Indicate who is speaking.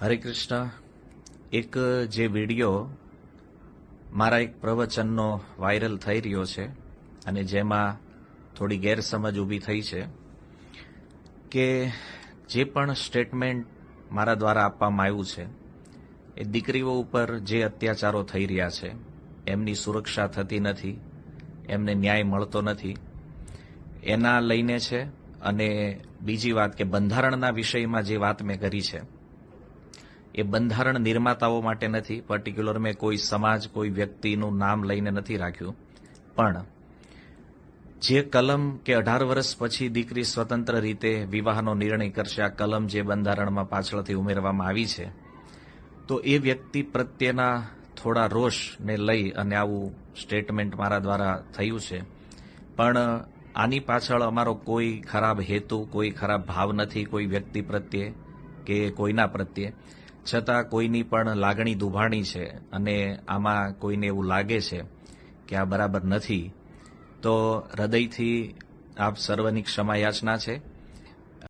Speaker 1: હરે કૃષ્ણ. એક જે વિડીયો મારા એક પ્રવચનનો વાયરલ થઈ રહ્યો છે અને જેમાં થોડી ગેરસમજ ઊભી થઈ છે કે જે પણ સ્ટેટમેન્ટ મારા દ્વારા આપવામાં આવ્યું છે એ દીકરીઓ ઉપર જે અત્યાચારો થઈ રહ્યા છે એમની સુરક્ષા થતી નથી, એમને ન્યાય મળતો નથી, એના લઈને છે. અને બીજી વાત કે બંધારણના વિષયમાં જે વાત મેં કરી છે એ બંધારણ નિર્માતાઓ માટે નથી. પર્ટિક્યુલર મેં કોઈ સમાજ, કોઈ વ્યક્તિનું નામ લઈને નથી રાખ્યું, પણ જે કલમ કે 18 વર્ષ પછી દીકરી સ્વતંત્ર રીતે વિવાહનો નિર્ણય કરશે, આ કલમ જે બંધારણમાં પાછળથી ઉમેરવામાં આવી છે, તો એ વ્યક્તિ પ્રત્યેના થોડા રોષને લઈ અને આવું સ્ટેટમેન્ટ મારા દ્વારા થયું છે. પણ આની પાછળ અમારો કોઈ ખરાબ હેતુ, કોઈ ખરાબ ભાવ નથી કોઈ વ્યક્તિ પ્રત્યે કે કોઈના પ્રત્યે. છતાં કોઈની પણ લાગણી દુભાણી છે અને આમાં કોઈને એવું લાગે છે કે આ બરાબર નથી, તો હૃદયથી આપ સર્વની ક્ષમા યાચના છે.